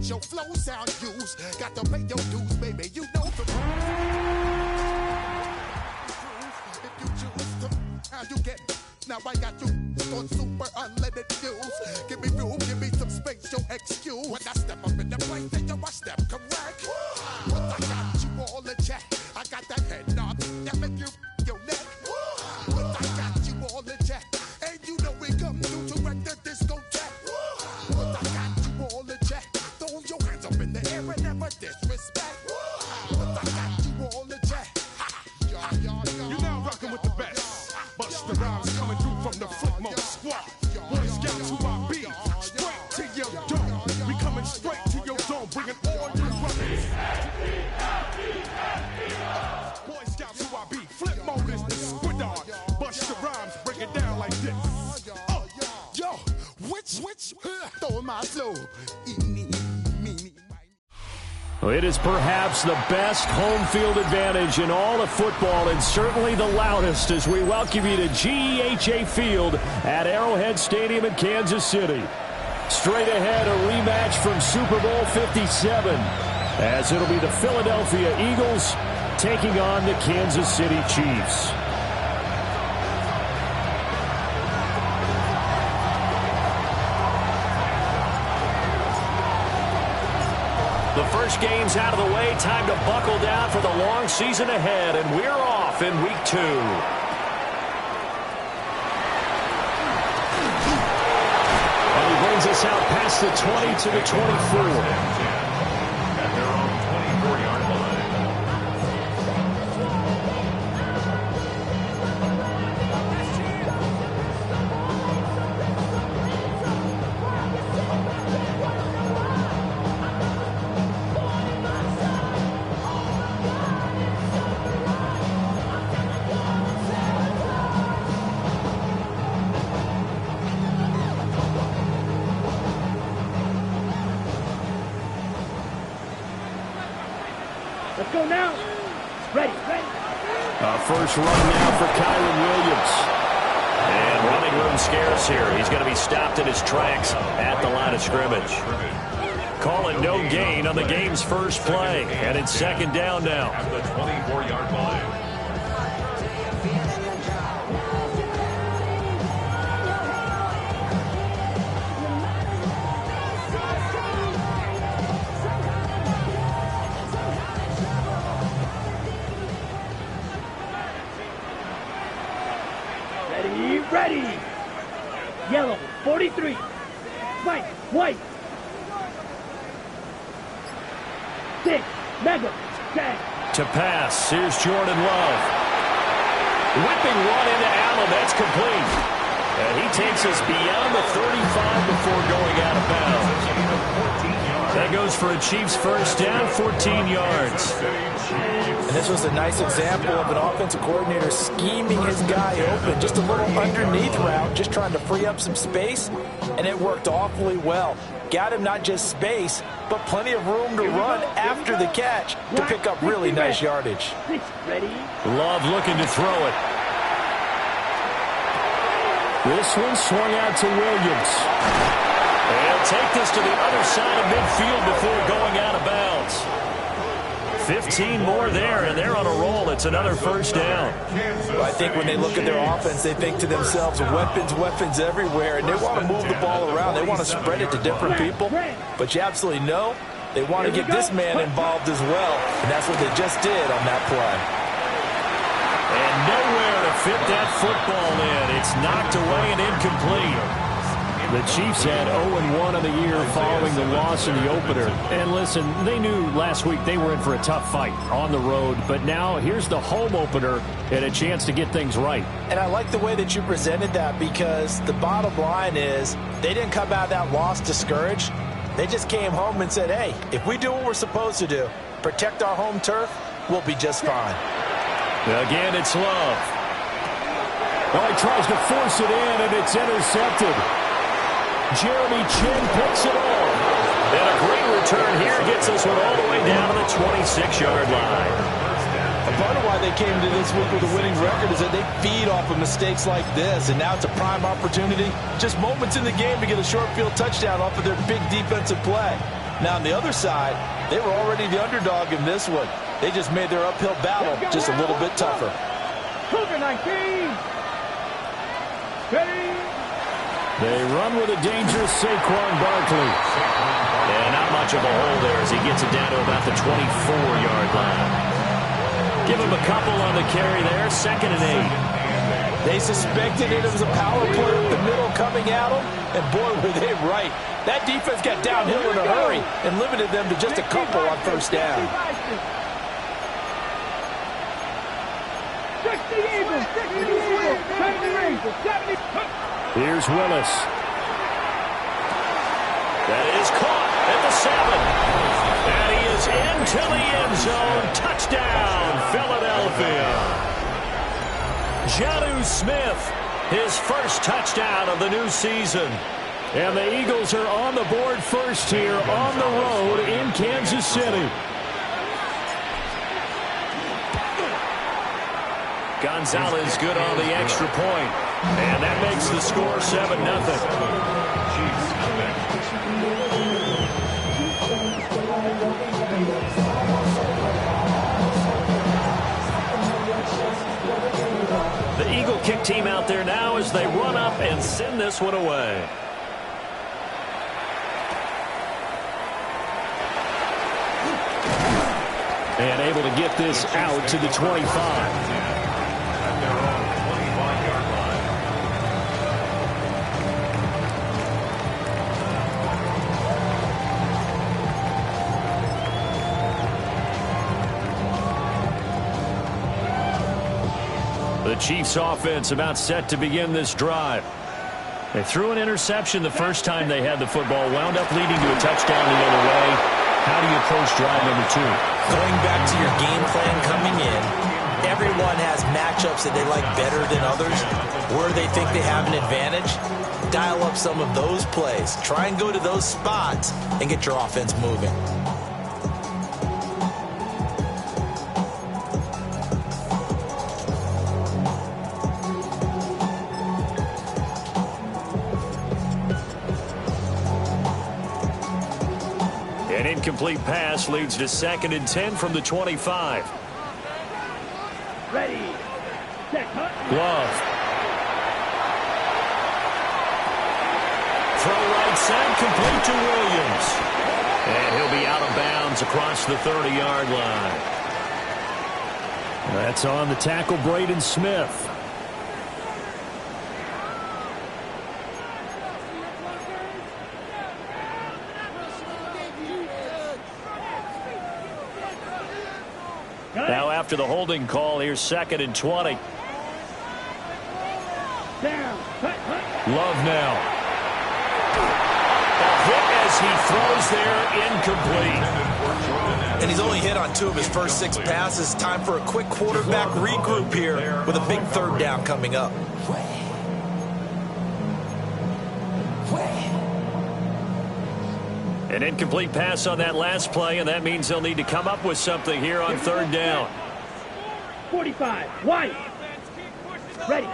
let your flow sound used. Got to pay your dues, baby. You know the if you choose to, how you get. Now I got you on super unleaded views. Give me room, give me some space, your excuse. When I step up in the place, then I step correct. But I got you all in check. I got that head knob that make you your neck. But I got you all in check. And you know we come through to wreck the discotheque. But I got you all in check. Throw your hands up in the air and never disrespect. But I got you all in check. You're now rocking with the best. Bust the rhymes coming through from the Flipmode squad. Boy Scouts who I be, straight to your dome. We coming straight to your dome, bringing all your runners. Boy Scouts who I be, Flipmode is the squid dog. Bust the rhymes, break it down like this. Yo, which, throwing my flow. It is perhaps the best home field advantage in all of football, and certainly the loudest, as we welcome you to GEHA Field at Arrowhead Stadium in Kansas City. Straight ahead, a rematch from Super Bowl 57, as it'll be the Philadelphia Eagles taking on the Kansas City Chiefs. The first game's out of the way. Time to buckle down for the long season ahead, and we're off in week 2. And he brings us out past the 20 to the 24. At their own 24-yard line. Let's go now. Ready. First run now for Kyron Williams. And running room scarce here. He's going to be stopped in his tracks at the line of scrimmage. Calling no gain on the game's first play. And it's second down now. At the 24-yard line. Ready. Yellow, 43. White. 6. Mega. Tag. To pass. Here's Jordan Love. Whipping one into Allen. That's complete. And he takes us beyond the 35 before going out of bounds. That goes for a Chiefs first down, 14 yards. And this was a nice example of an offensive coordinator scheming his guy open. Just a little underneath route, just trying to free up some space, and it worked awfully well. Got him not just space, but plenty of room to run after the catch to pick up really nice yardage. Ready? Love looking to throw it. This one swung out to Williams. They'll take this to the other side of midfield before going out of bounds. 15 more there, and they're on a roll. It's another first down. Well, I think when they look at their offense, they think to themselves, weapons everywhere, and they want to move the ball around. They want to spread it to different people, but you absolutely know they want to get this man involved as well, and that's what they just did on that play. And nowhere to fit that football in. It's knocked away and incomplete. The Chiefs had 0-1 on the year following the loss in the opener. And listen, they knew last week they were in for a tough fight on the road. But now here's the home opener and a chance to get things right. And I like the way that you presented that, because the bottom line is they didn't come out of that loss discouraged. They just came home and said, hey, if we do what we're supposed to do, protect our home turf, we'll be just fine. Again, it's Love. Well, he tries to force it in, and it's intercepted. Jeremy Chin picks it off. And a great return here gets us one all the way down to the 26-yard line. A part of why they came to this week with a winning record is that they feed off of mistakes like this, and now it's a prime opportunity. Just moments in the game to get a short field touchdown off of their big defensive play. Now, on the other side, they were already the underdog in this one. They just made their uphill battle just a little bit tougher. Cougar 19. Ready. They run with a dangerous Saquon Barkley. And not much of a hole there as he gets it down to about the 24-yard line. Give him a couple on the carry there, 2nd and 8. They suspected it was a power play in the middle coming at them, and boy, were they right. That defense got downhill in a hurry and limited them to just a couple on 1st down. Here's Willis. That is caught at the 7. And he is into the end zone. Touchdown, Philadelphia. Jonnu Smith, his first touchdown of the new season. And the Eagles are on the board first here on the road in Kansas City. Gonzalez good on the extra point. And that makes the score 7-0. The Eagle kick team out there now as they run up and send this one away. And able to get this out to the 25. The Chiefs offense about set to begin this drive. They threw an interception the first time they had the football, wound up leading to a touchdown the other way. How do you approach drive number 2? Going back to your game plan coming in, everyone has matchups that they like better than others. Where they think they have an advantage, dial up some of those plays. Try and go to those spots and get your offense moving. An incomplete pass leads to 2nd and 10 from the 25. Ready. Set. Love. Throw right side, complete to Williams. And he'll be out of bounds across the 30-yard line. That's on the tackle, Braden Smith. Now after the holding call, here's 2nd and 20. Down. Love now. A hit as he throws there, incomplete. And he's only hit on 2 of his first 6 passes. Time for a quick quarterback regroup here with a big 3rd down coming up. An incomplete pass on that last play, and that means they'll need to come up with something here on 3rd down. 45. White. Ready.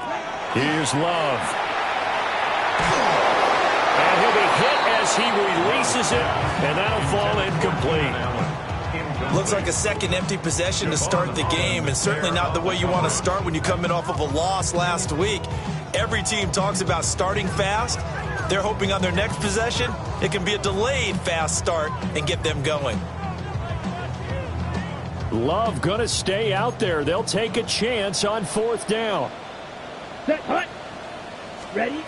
Here's Love. And he'll be hit as he releases it, and that'll fall incomplete. Looks like a second empty possession to start the game, and certainly not the way you want to start when you come in off of a loss last week. Every team talks about starting fast. They're hoping on their next possession, it can be a delayed fast start and get them going. Love going to stay out there. They'll take a chance on 4th down. Set. Hut. Ready.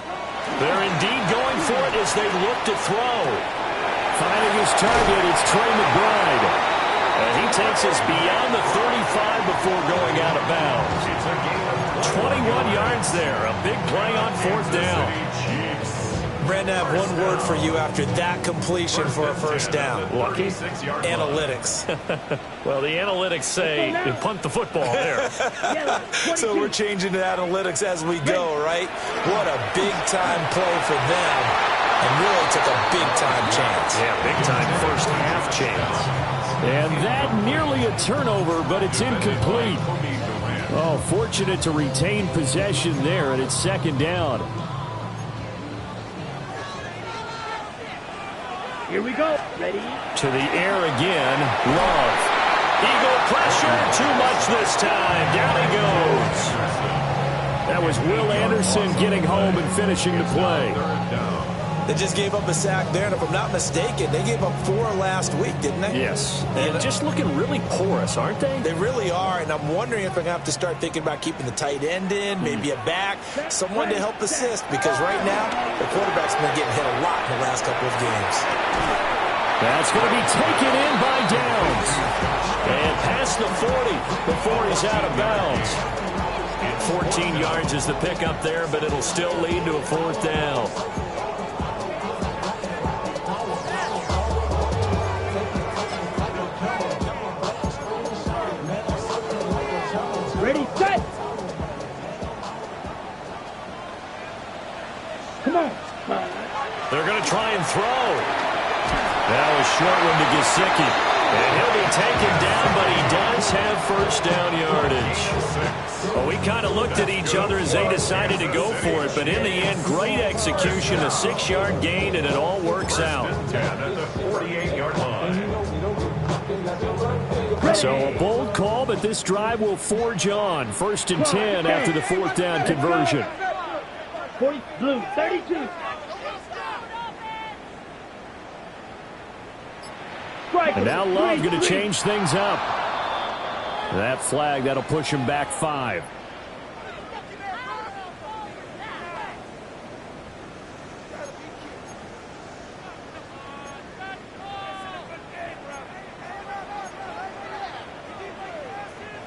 They're indeed going for it as they look to throw. Finding his target, it's Trey McBride. And he takes us beyond the 35 before going out of bounds. 21 yards there. A big play on 4th down. Brandon, I have one word for you after that completion for a 1st down. Lucky? Analytics. Well, the analytics say you punt the football there. So we're changing to analytics as we go, right? What a big-time play for them. And really took a big-time chance. Yeah, big-time first half chance. And that nearly a turnover, but it's incomplete. Oh, fortunate to retain possession there, and it's 2nd down. Here we go. Ready? To the air again. Love. Eagle pressure. Too much this time. Down he goes. That was Will Anderson getting home and finishing the play. They just gave up a sack there, and if I'm not mistaken, they gave up 4 last week, didn't they? Yes. And just looking really porous, aren't they? They really are, and I'm wondering if I'm going to have to start thinking about keeping the tight end in, maybe a back, someone to help assist, because right now, the quarterback's been getting hit a lot in the last couple of games. That's going to be taken in by Downs. And past the 40 before he's out of bounds. 14 yards is the pickup there, but it'll still lead to a 4th down. Ready, set. Come on. They're going to try and throw. That was short one to Gesicki. And he'll be taken down, but he does have first down yardage. Well, we kind of looked at each other as they decided to go for it, but in the end, great execution, a 6-yard gain, and it all works out. At the 48-yard line. So a bold call, but this drive will forge on. 1st and 10 after the 4th down conversion. 40, blue, 32. And now Love going to change things up. That flag, that'll push him back 5.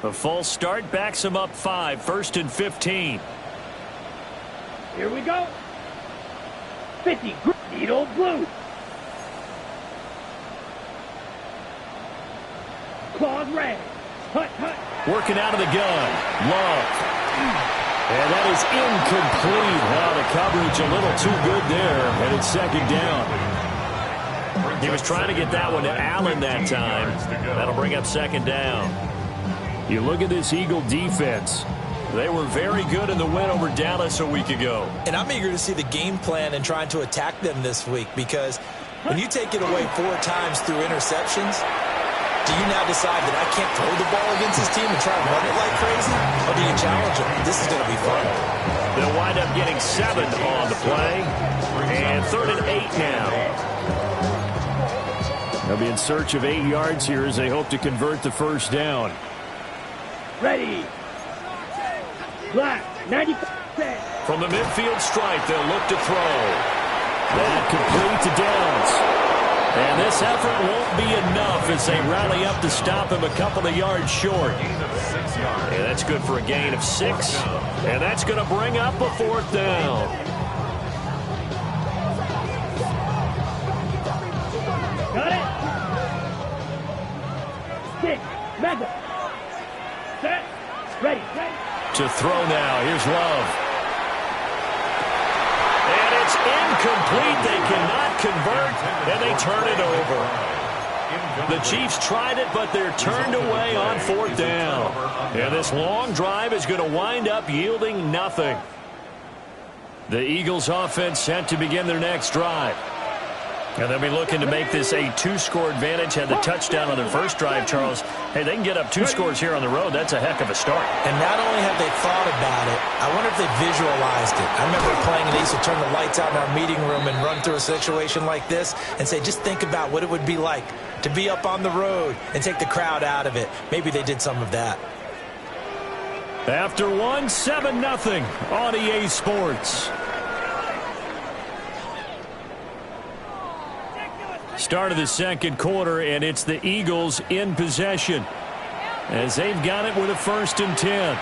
A false start backs him up 5. 1st and 15. Here we go. 50, needle blue. Claws red. Hut, hut. Working out of the gun. Love. And that is incomplete. Wow, the coverage a little too good there. And it's 2nd down. He was trying to get that one to Allen that time. That'll bring up 2nd down. You look at this Eagle defense. They were very good in the win over Dallas a week ago. And I'm eager to see the game plan and trying to attack them this week, because when you take it away 4 times through interceptions, do you now decide that I can't throw the ball against this team and try to run it like crazy? Or do you challenge them? This is going to be fun. They'll wind up getting 7 on the play. And 3rd and 8 now. They'll be in search of 8 yards here as they hope to convert the 1st down. Ready. Black, 95. From the midfield stripe, they'll look to throw. That complete to Downs. And this effort won't be enough as they rally up to stop him a couple of yards short. And that's good for a gain of 6. And that's going to bring up a 4th down. Got it. 6, mega. Set. Ready. To throw now. Here's Love. And it's incomplete. They cannot convert, and they turn it over. The Chiefs tried it, but they're turned away on 4th down. And this long drive is going to wind up yielding nothing. The Eagles offense set to begin their next drive. And they'll be looking to make this a 2-score advantage. Had the touchdown on their first drive, Charles. Hey, they can get up 2 scores here on the road. That's a heck of a start. And not only have they thought about it, I wonder if they visualized it. I remember playing, and they used to turn the lights out in our meeting room and run through a situation like this and say, just think about what it would be like to be up on the road and take the crowd out of it. Maybe they did some of that. After 1, 7-0 on EA Sports. Start of the 2nd quarter, and it's the Eagles in possession as they've got it with a 1st and 10.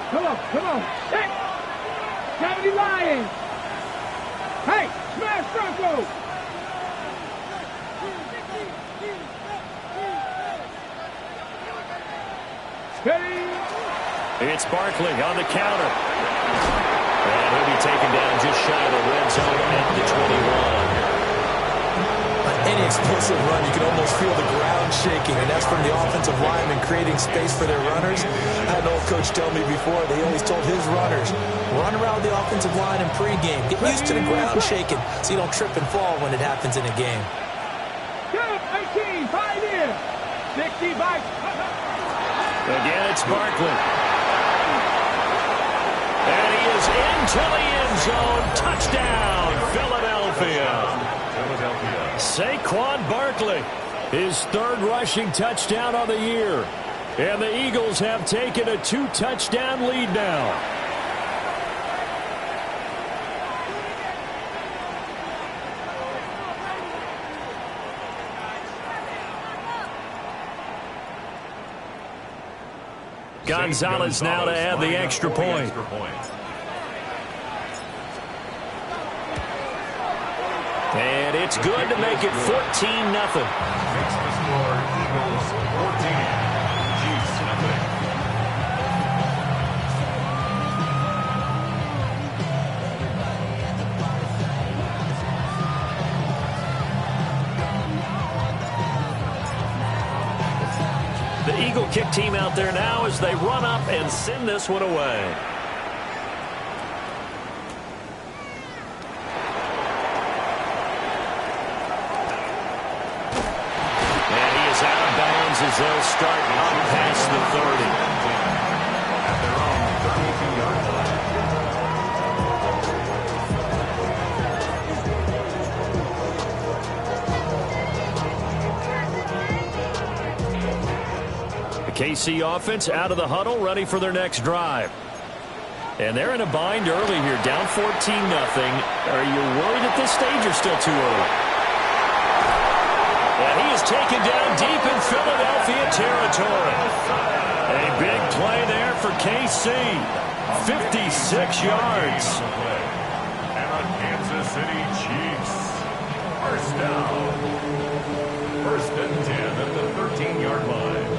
Come on. Hey, Cavity Lions. Hey, smash Bronco. It's Barkley on the counter. And he'll be taken down just shy of the red zone at the 21. A Any explosive run, you can almost feel the ground shaking, and that's from the offensive linemen creating space for their runners. I had an old coach tell me before, they always told his runners, run around the offensive line in pregame. Get used to the ground shaking so you don't trip and fall when it happens in a game. 18, 5 in. 65. Again, it's Barkley. And he is into the end zone. Touchdown, Philadelphia. Saquon Barkley, his third rushing touchdown of the year. And the Eagles have taken a 2-touchdown lead now. Gonzalez now to add the extra point. And it's good to make it 14-0. Makes the score Eagles 14, Chiefs nothing. The Eagle kick team out there now as they run up and send this one away. As they'll start up past the 30. At their own 32-yard line. The KC offense out of the huddle, ready for their next drive. And they're in a bind early here, down 14-0. Are you worried at this stage or still too early? And he is taken down deep in Philadelphia territory. A big play there for KC. 56 yards. And on Kansas City Chiefs. First down. First and 10 at the 13-yard line.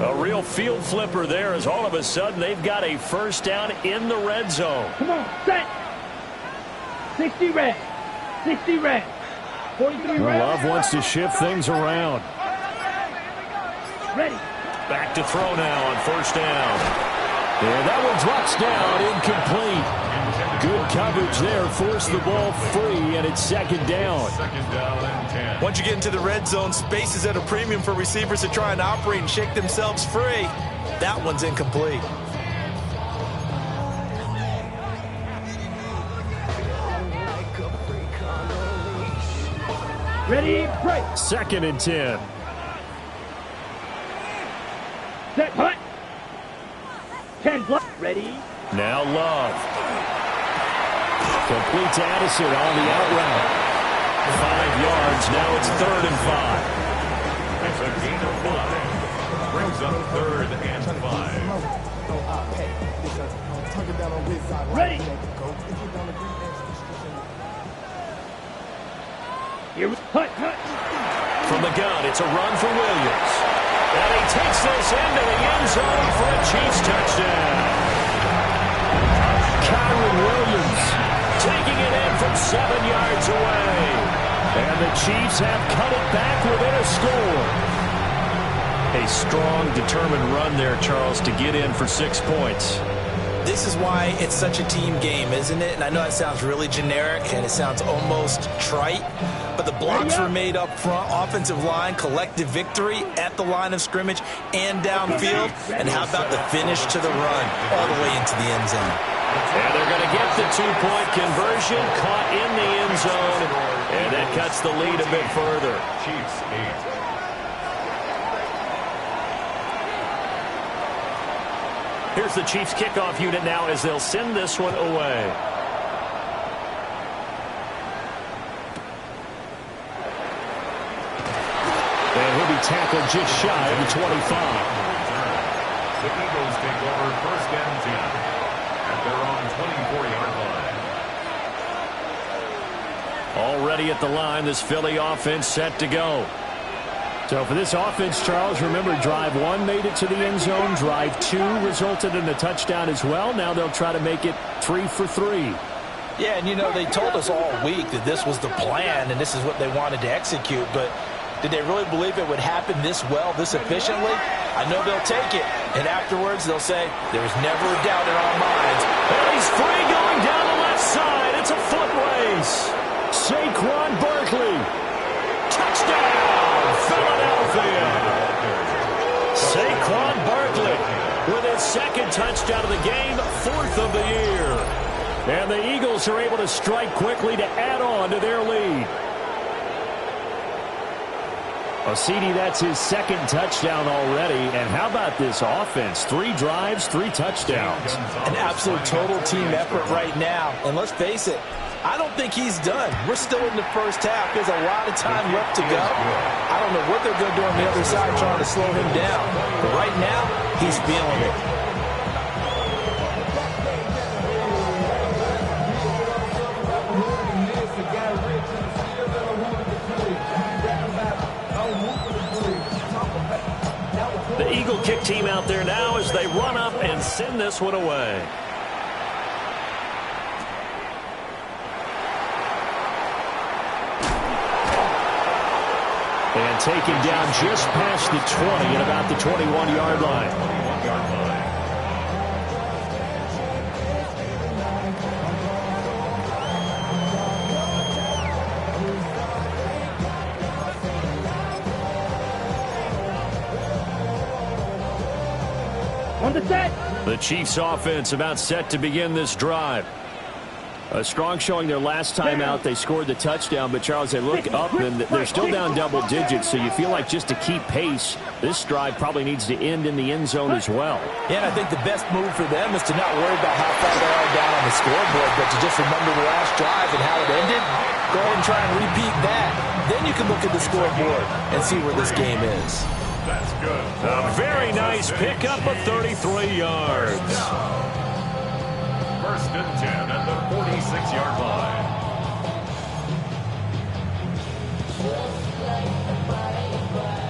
A real field flipper there as all of a sudden they've got a first down in the red zone. Come on, set. 60 red. 60 red. 43 red. Love wants to shift things around. Ready. Back to throw now on first down. And that one drops down, incomplete. Good coverage there, forced the ball free, and it's second down. Second down and 10. Once you get into the red zone, space is at a premium for receivers to try and operate and shake themselves free. That one's incomplete. Ready, break. Second and 10. Set, punt. 10 block. Ready. Now Love. Complete to Addison on the out route. 5 yards. Now it's 3rd and 5. It's a gain of 5. Brings up 3rd and 5. Ready. Here we punt. From the gun, it's a run for Williams. And he takes this into the end zone for a Chiefs touchdown. Kyron Williams taking it in from 7 yards away. And the Chiefs have cut it back within a score. A strong, determined run there, Charles, to get in for 6 points. This is why it's such a team game, isn't it? And I know it sounds really generic and it sounds almost trite, but the blocks were made up front, offensive line, collective victory at the line of scrimmage and downfield. And how about the finish to the run all the way into the end zone? And they're going to get the 2-point conversion, caught in the end zone, and that cuts the lead a bit further. Chiefs 8. Here's the Chiefs kickoff unit now as they'll send this one away. And he'll be tackled just shy of the 25. The Eagles take over first and 10 at their own 24-yard line. Already at the line, this Philly offense set to go. So for this offense, Charles, remember, drive 1 made it to the end zone. Drive 2 resulted in a touchdown as well. Now they'll try to make it 3 for 3. Yeah, and you know, they told us all week that this was the plan and this is what they wanted to execute, but did they really believe it would happen this well, this efficiently? I know they'll take it, and afterwards they'll say, there was never a doubt in our minds. And he's free going down the left side. It's a foot race. Saquon Barkley. Touchdown, Philadelphia. Saquon Barkley with his second touchdown of the game, 4th of the year. And the Eagles are able to strike quickly to add on to their lead. CD, that's his second touchdown already. And how about this offense? 3 drives, 3 touchdowns. An absolute total team effort right now. And let's face it, I don't think he's done. We're still in the first half. There's a lot of time left to go. I don't know what they're going to do on the other side trying to slow him down. But right now, he's feeling it. The Eagle kick team out there now as they run up and send this one away. And taken down just past the 20 at about the 21-yard line. On the set. The Chiefs offense about set to begin this drive. A strong showing their last time out. They scored the touchdown, but Charles, they look up and they're still down double digits, so you feel like just to keep pace, this drive probably needs to end in the end zone as well. Yeah, and I think the best move for them is to not worry about how far they are down on the scoreboard, but to just remember the last drive and how it ended. Go ahead and try and repeat that. Then you can look at the scoreboard and see where this game is. That's good. A very nice pickup of 33 yards. First and 10 at the 46-yard line.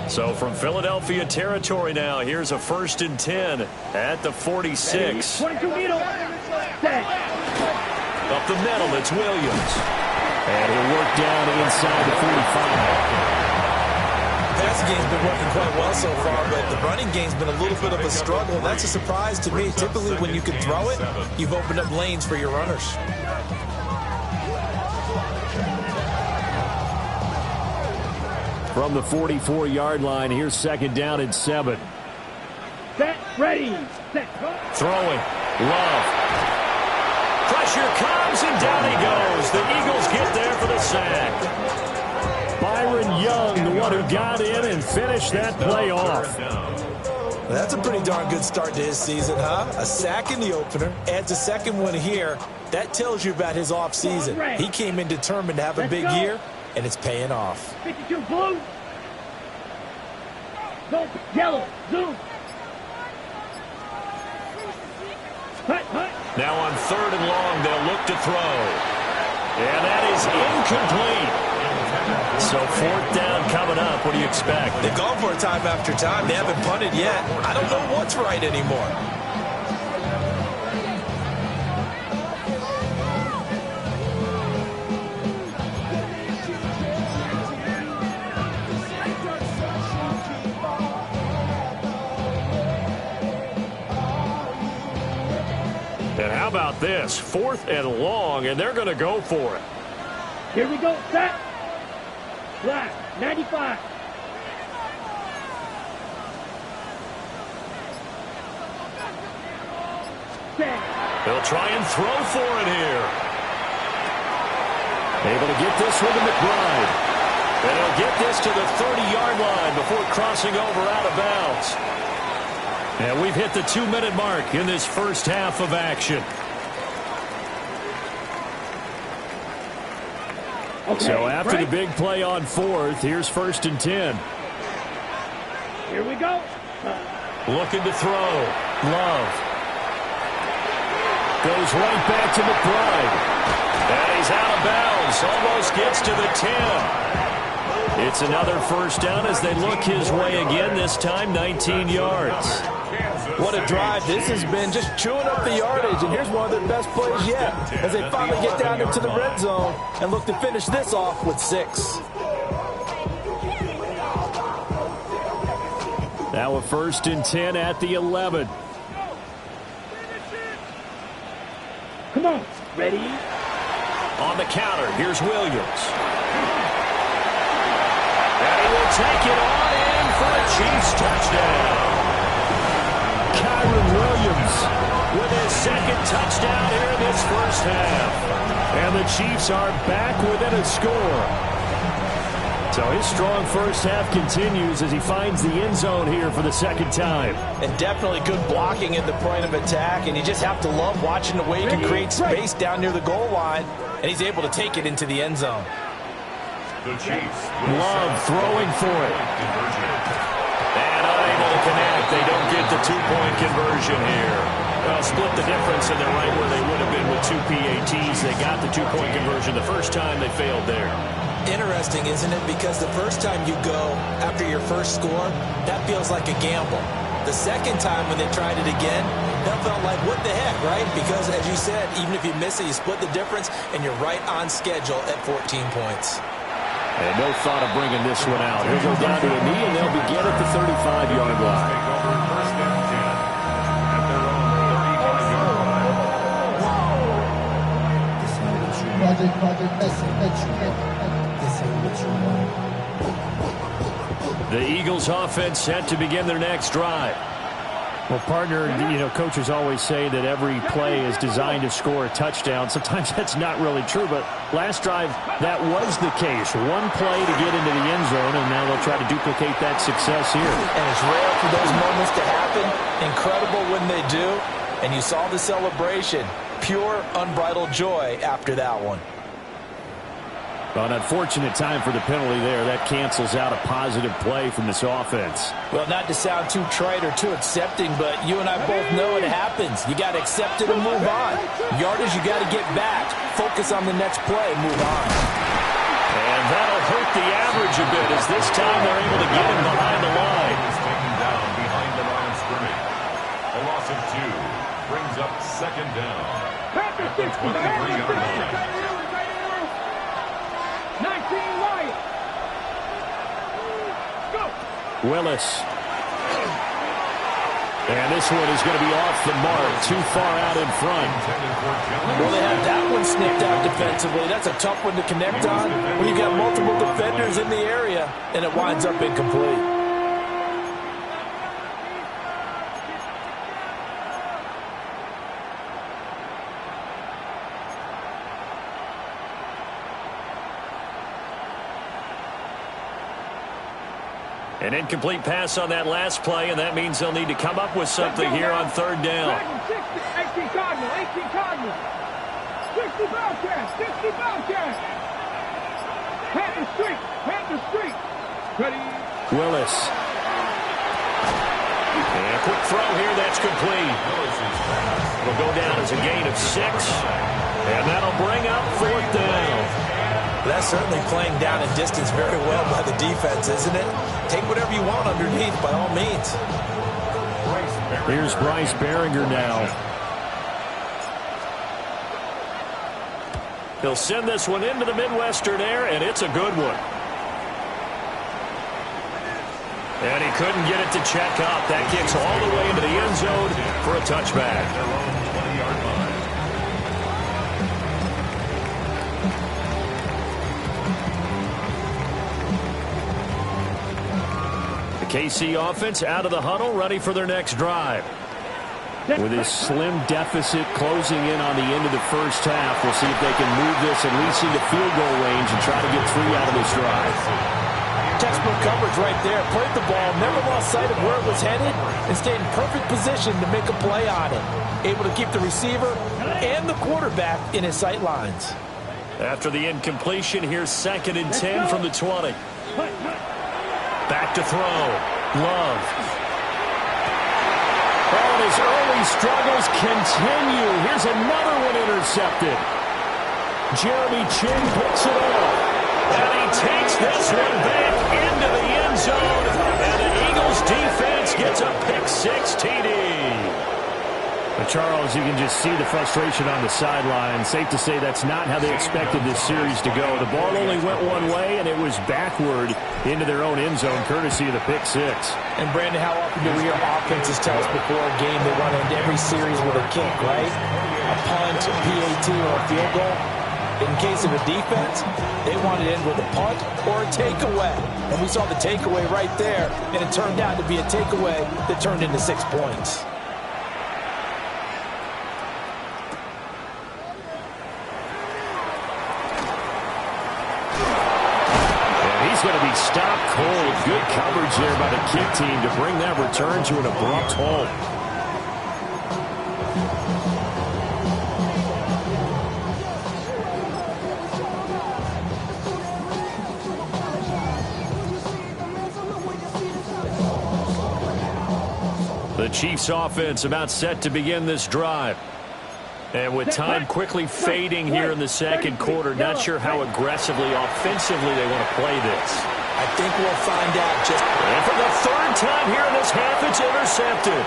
So from Philadelphia territory now, here's a first and 10 at the 46. 22 middle. Set. Up the middle, it's Williams. And he'll work down inside the 45. Passing game's been working quite well so far, but the running game's been a little bit of a struggle. That's a surprise to me. Typically, when you can throw it, you've opened up lanes for your runners. From the 44-yard line, here's second down and 7. Set. Ready. Set. Throwing. Love. Pressure comes, and down he goes. The Eagles get there for the sack. Byron Young, the one who got in and finished that play off. That's a pretty darn good start to his season, huh? A sack in the opener, adds a second one here. That tells you about his offseason. He came in determined to have a big year, and it's paying off. 52 blue. Go yellow. Zoom. Hut, hut. Now on 3rd and long, they'll look to throw. And that is incomplete. So 4th down coming up. What do you expect? They've gone for it time after time. They haven't punted yet. I don't know what's right anymore. And how about this? 4th and long, and they're going to go for it. Here we go. Set. Black. 95. Set. They'll try and throw for it here. Able to get this one to McBride. And he'll get this to the 30-yard line before crossing over out of bounds. And we've hit the 2-minute mark in this first half of action. Okay, So after the big play on 4th, here's 1st and 10. Here we go. Looking to throw. Love. Goes right back to McBride. And he's out of bounds. Almost gets to the 10. It's another first down as they look his way again, this time 19 yards. Kansas What a drive. This has been just chewing up the yardage, and here's one of their best plays yet as they finally get down into the red zone and look to finish this off with 6. Now a 1st and 10 at the 11. Come on. Ready? On the counter, here's Williams. And he will take it on in for a Chiefs touchdown. Kyron Williams with his 2nd touchdown here in this first half. And the Chiefs are back within a score. So his strong first half continues as he finds the end zone here for the 2nd time. And definitely good blocking at the point of attack, and you just have to love watching the way he can create space down near the goal line, and he's able to take it into the end zone. The Chiefs. Love throwing for it. And unable to connect. They don't get the 2-point conversion here. Well, split the difference, and they're right where they would have been with 2 PATs. They got the 2-point conversion the first time. They failed there. Interesting, isn't it? Because the first time you go after your first score, that feels like a gamble. The second time when they tried it again, that felt like, what the heck, right? Because, as you said, even if you miss it, you split the difference, and you're right on schedule at 14 points. And no thought of bringing this one out. He'll go down to a knee, and they'll begin at the 35-yard line. First and 10 at their own 35-yard line. The Eagles offense set to begin their next drive. Well, partner, coaches always say that every play is designed to score a touchdown. Sometimes that's not really true, but last drive, that was the case. One play to get into the end zone, and now they'll try to duplicate that success here. And it's rare for those moments to happen. Incredible when they do. And you saw the celebration. Pure, unbridled joy after that one. An unfortunate time for the penalty there. That cancels out a positive play from this offense. Well, not to sound too trite or too accepting, but you and I both know it happens. You got to accept it and move on. Yardage, you got to get back. Focus on the next play and move on. And that'll hurt the average a bit as this time they're able to get him behind the line. He's taken down behind the line of scrimmage. A loss of 2 brings up 2nd down at the 23-yard line. 19 wide. Go. Willis. And this one is going to be off the mark, too far out in front. Well, they have that one snipped out defensively. That's a tough one to connect on when you've got multiple defenders in the area, and it winds up incomplete. An incomplete pass on that last play, and that means they'll need to come up with something here on 3rd down. 18 Cardinals, 18 Cardinals. 60 Bobcats, 60 Bobcats. Panther Street. Ready? Willis. And a quick throw here, that's complete. It'll go down as a gain of 6, and that'll bring up 4th down. That's certainly playing down and distance very well by the defense, isn't it? Take whatever you want underneath, by all means. Here's Bryce Behringer now. He'll send this one into the Midwestern air, and it's a good one. And he couldn't get it to check up. That kicks all the way into the end zone for a touchback. Their own 20-yard line. KC offense out of the huddle, ready for their next drive. With his slim deficit closing in on the end of the first half, we'll see if they can move this at least into field goal range and try to get 3 out of this drive. Textbook coverage right there. Played the ball, never lost sight of where it was headed, and stayed in perfect position to make a play on it. Able to keep the receiver and the quarterback in his sight lines. After the incompletion, here's 2nd and 10 from the 20. Back to throw. Love. Oh, and his early struggles continue. Here's another one intercepted. Jeremy Chin picks it up. And he takes this one back into the end zone. And the Eagles defense gets a pick 6 TD. But Charles, you can just see the frustration on the sideline. Safe to say that's not how they expected this series to go. The ball only went one way, and it was backward into their own end zone, courtesy of the pick six. And, Brandon, how often do we hear offenses tell us before a game they want to end every series with a kick, right? A punt, a PAT, or a field goal. In case of a defense, they want to end with a punt or a takeaway. And we saw the takeaway right there, and it turned out to be a takeaway that turned into 6 points. He's going to be stopped cold. Good coverage there by the kick team to bring that return to an abrupt halt. The Chiefs offense about set to begin this drive. And with time quickly fading here in the second quarter, not sure how aggressively, offensively they want to play this. I think we'll find out just... And for the third time here in this half, it's intercepted.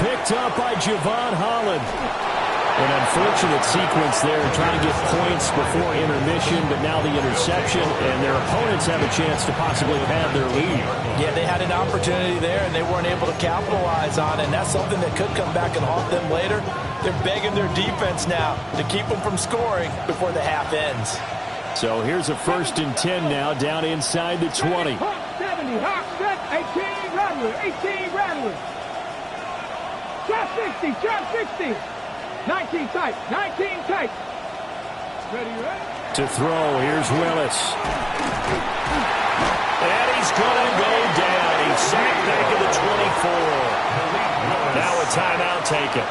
Picked up by Javon Holland. An unfortunate sequence there, trying to get points before intermission, but now the interception, and their opponents have a chance to possibly pad their lead. Yeah, they had an opportunity there, and they weren't able to capitalize on it, and that's something that could come back and haunt them later. They're begging their defense now to keep them from scoring before the half ends. So here's a 1st and 10 now, down inside the 20. 70, hot set, 18 Rattler, 18 Rattler. Trap 60, 19 tight, 19 tight. Ready? To throw, here's Willis. And he's going to go down. He's sacked back at the 24. Now a timeout taken.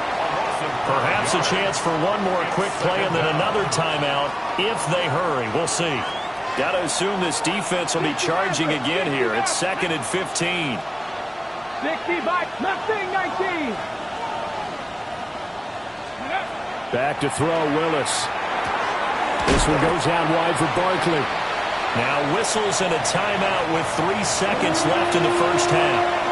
Perhaps a chance for one more quick play and then another timeout if they hurry. We'll see. Got to assume this defense will be charging again here. It's 2nd and 15. 60 by nothing, 19. Back to throw, Willis. This one goes out wide for Barkley. Now whistles and a timeout with 3 seconds left in the first half.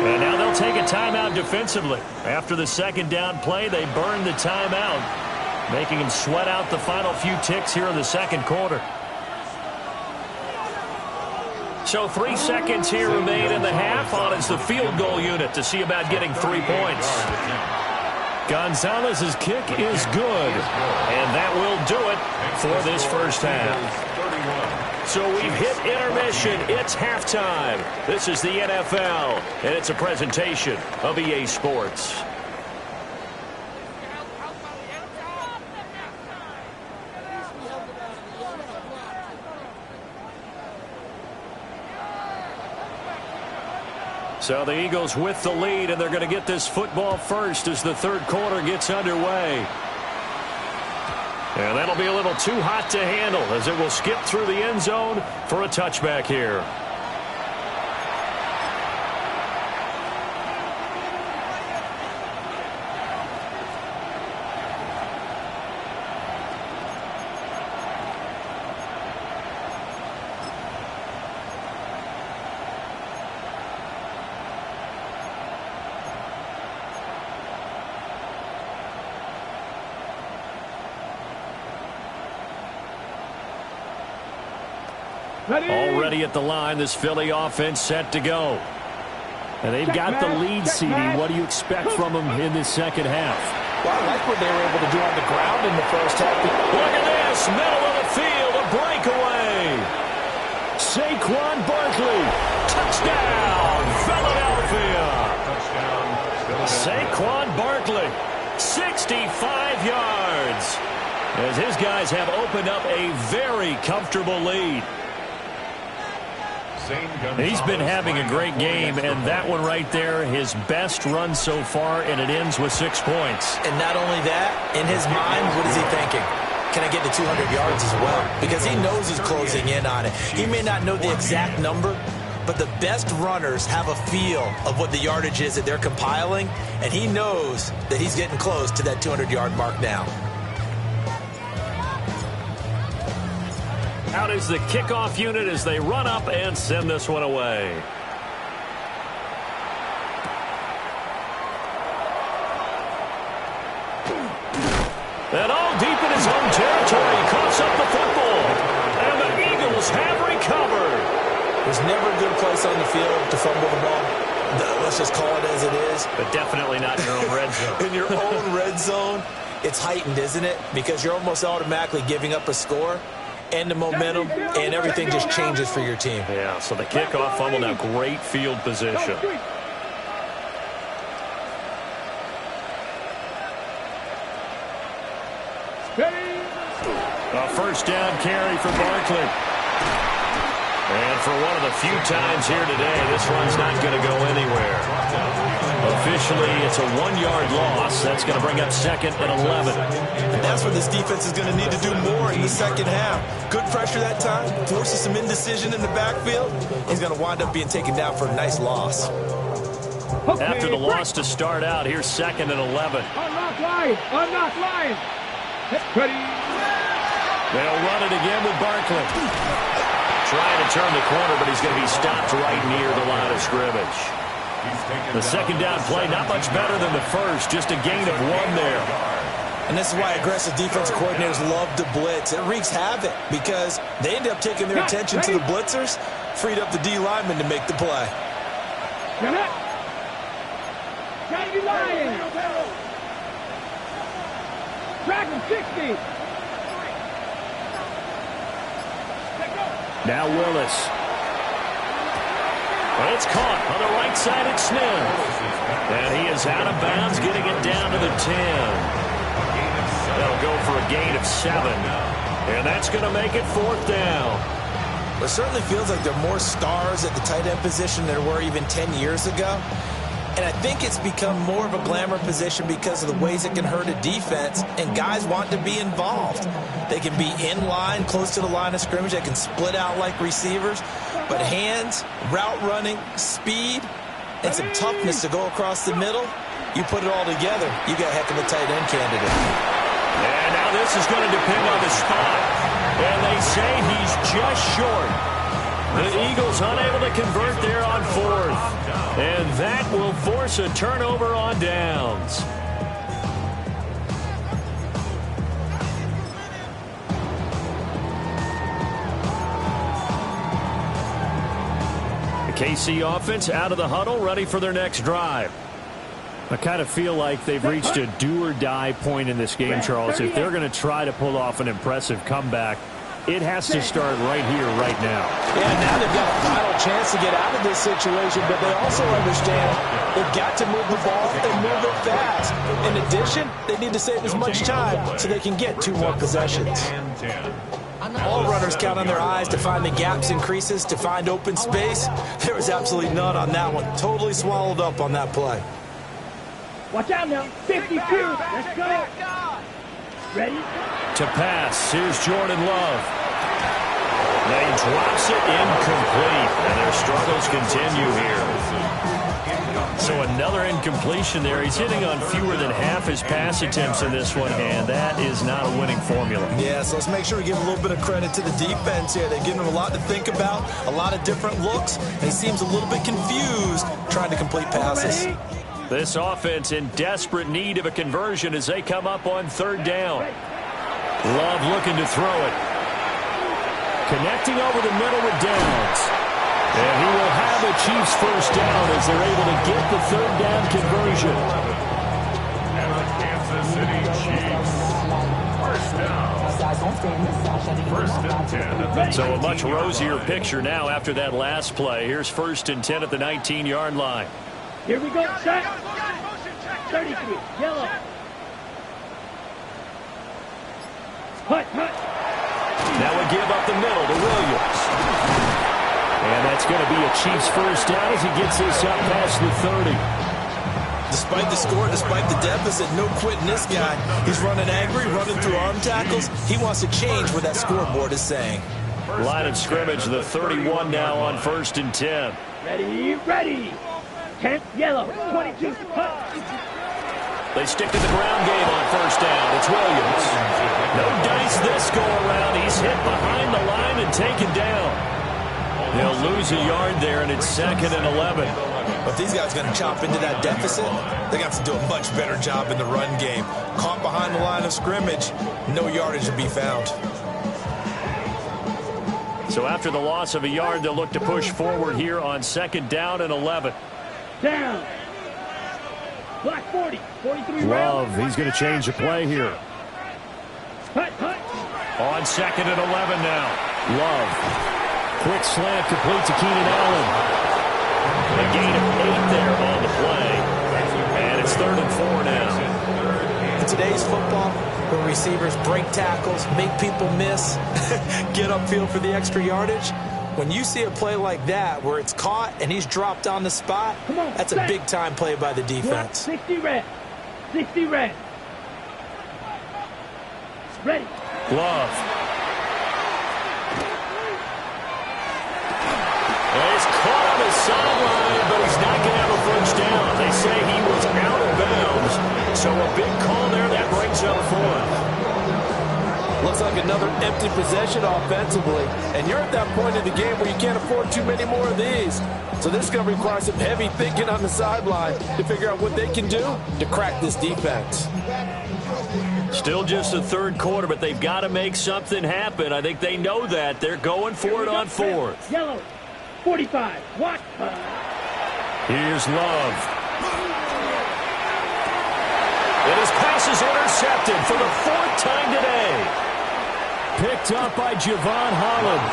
And now they'll take a timeout defensively. After the second down play, they burn the timeout, making them sweat out the final few ticks here in the second quarter. So 3 seconds here remain in the half on as the field goal unit to see about getting 3 points. Gonzalez's kick is good, and that will do it for this first half. So we've hit intermission. It's halftime. This is the NFL, and it's a presentation of EA Sports. So the Eagles with the lead, and they're going to get this football first as the third quarter gets underway. And that'll be a little too hot to handle as it will skip through the end zone for a touchback here. Already at the line, this Philly offense set to go. And they've got the lead, CD. What do you expect from them in this second half? Well, I like what they were able to do on the ground in the first half. Look at this, middle of the field, a breakaway. Saquon Barkley, touchdown, Philadelphia. Saquon Barkley, 65 yards. As his guys have opened up a very comfortable lead. He's been having a great game, and that one right there, his best run so far, and it ends with 6 points. And not only that, in his mind, what is he thinking? Can I get to 200 yards as well? Because he knows he's closing in on it. He may not know the exact number, but the best runners have a feel of what the yardage is that they're compiling, and he knows that he's getting close to that 200-yard mark now. Out is the kickoff unit as they run up and send this one away. And all deep in his own territory, he coughs up the football. And the Eagles have recovered. There's never a good place on the field to fumble the ball. Let's just call it as it is. But definitely not in your own red zone. In your own red zone, it's heightened, isn't it? Because you're almost automatically giving up a score and the momentum, and everything just changes for your team. Yeah, so the kickoff fumble, now great field position. A first down carry for Barkley. And for one of the few times here today, this run's not going to go anywhere. Officially, it's a 1-yard loss. That's going to bring up 2nd and 11. And that's what this defense is going to need to do more in the second half. Good pressure that time, forces some indecision in the backfield. He's going to wind up being taken down for a nice loss. After the loss to start out, here's 2nd and 11. Unlock line. Unlock line. Ready. They'll run it again with Barkley. Trying to turn the corner, but he's going to be stopped right near the line of scrimmage. The second down play, not much better than the first, just a gain of 1 there. And this is why aggressive defensive coordinators love to blitz. It wreaks havoc because they end up taking their attention to the blitzers, freed up the D lineman to make the play. Dragon 60. Now Willis. Well, it's caught on the right side at Smith. And he is out of bounds, getting it down to the 10. That'll go for a gain of 7. And that's going to make it 4th down. It certainly feels like there are more stars at the tight end position than there were even 10 years ago. And I think it's become more of a glamour position because of the ways it can hurt a defense, and guys want to be involved. They can be in line, close to the line of scrimmage. They can split out like receivers. But hands, route running, speed, and some toughness to go across the middle, you put it all together, you got a heck of a tight end candidate. And now this is going to depend on the spot. And they say he's just short. The Eagles unable to convert there on 4th. And that will force a turnover on downs. The KC offense out of the huddle, ready for their next drive. I kind of feel like they've reached a do-or-die point in this game, Charles. If they're going to try to pull off an impressive comeback, it has to start right here, right now. Yeah, now they've got a final chance to get out of this situation, but they also understand they've got to move the ball and move it fast. In addition, they need to save as much time so they can get 2 more possessions. All runners count on their eyes to find the gaps and creases, to find open space. There was absolutely none on that one. Totally swallowed up on that play. Watch out now. 52. Let's go. Ready? To pass, here's Jordan Love. They drops it incomplete, and their struggles continue here. So another incompletion there. He's hitting on fewer than half his pass attempts in this one, and that is not a winning formula. Yeah, so let's make sure we give a little bit of credit to the defense here. They've given him a lot to think about, a lot of different looks, and he seems a little bit confused trying to complete passes. This offense in desperate need of a conversion as they come up on 3rd down. Love looking to throw it. Connecting over the middle with Downs. And he will have the Chiefs first down as they're able to get the 3rd down conversion. And the Kansas City Chiefs, first down. 1st and 10. So a much rosier picture now after that last play. Here's 1st and 10 at the 19-yard line. Here we go. Set. 33. Yellow. Hut. Now we give up the middle to Williams. And that's going to be a Chiefs first down as he gets this up past the 30. Despite the score, despite the deficit, no quitting this guy. He's running angry, running through arm tackles. He wants to change what that scoreboard is saying. Line of scrimmage, the 31 now on 1st and 10. Ready. 10, yellow, 22, hut. They stick to the ground game on 1st down. It's Williams. No dice this go around. He's hit behind the line and taken down. They'll lose a yard there, and it's 2nd and 11. But if these guys are going to chop into that deficit, they got to do a much better job in the run game. Caught behind the line of scrimmage, no yardage to be found. So after the loss of a yard, they'll look to push forward here on 2nd down and 11. Down. Block 40. 43. Love, he's going to change the play here. Hut, hut. On 2nd and 11 now. Love. Quick slant complete to Keenan Allen. A gain of 8 there on the play. And it's 3rd and 4 now. In today's football, where receivers break tackles, make people miss, get upfield for the extra yardage, when you see a play like that where it's caught and he's dropped on the spot, that's a big-time play by the defense. 60 red. 60 red. Ready. Love. He's caught on his sideline, but he's not going to have a first down. They say he was out of bounds. So a big call there that brings up 4th. Looks like another empty possession offensively. And you're at that point in the game where you can't afford too many more of these. So this is going to require some heavy thinking on the sideline to figure out what they can do to crack this defense. Still just the 3rd quarter, but they've got to make something happen. I think they know that. They're going for it on 4th. Yellow. 45. What? Here's Love. And his pass is intercepted for the 4th time today. Picked up by Javon Holland.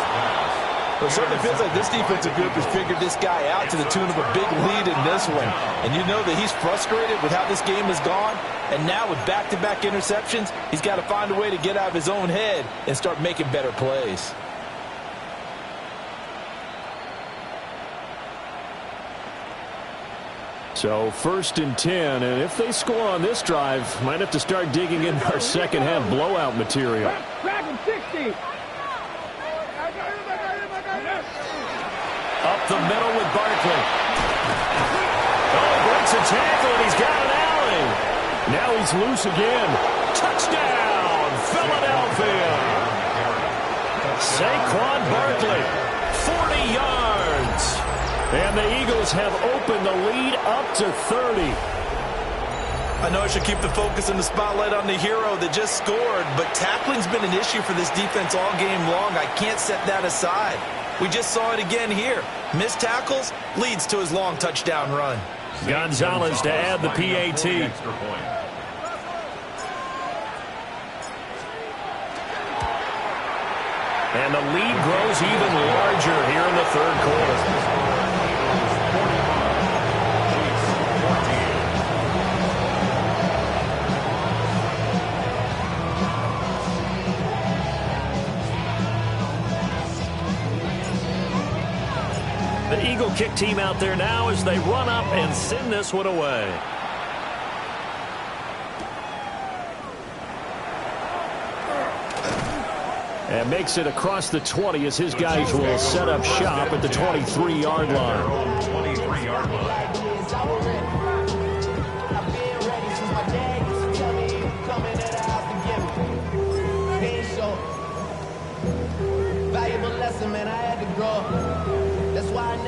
Well, it certainly feels like this defensive group has figured this guy out to the tune of a big lead in this one. And you know that he's frustrated with how this game has gone. And now with back-to-back interceptions, he's got to find a way to get out of his own head and start making better plays. So 1st and 10, and if they score on this drive, might have to start digging in our second half blowout material. Grab him, 60. Up the middle with Barkley. Oh, breaks a tackle, and he's got an alley. Now he's loose again. Touchdown, Philadelphia. Saquon Barkley, 40 yards. And the Eagles have opened the lead up to 30. I know I should keep the focus and the spotlight on the hero that just scored, but tackling's been an issue for this defense all game long. I can't set that aside. We just saw it again here. Missed tackles leads to his long touchdown run. Gonzalez to add the PAT. And the lead grows even larger here in the 3rd quarter. The Eagle kick team out there now as they run up and send this one away. And makes it across the 20 as his guys will set up shop at the 23-yard line. 23-yard line.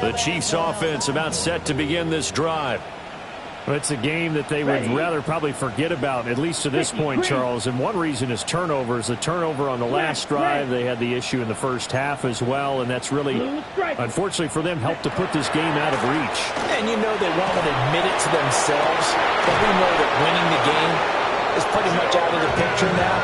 The Chiefs offense about set to begin this drive. It's a game that they would rather probably forget about, at least to this point, Charles. And one reason is turnovers. The turnover on the last drive, they had the issue in the first half as well, and that's really, unfortunately for them, helped to put this game out of reach. And you know they won't admit it to themselves, but we know that winning the game is pretty much out of the picture now.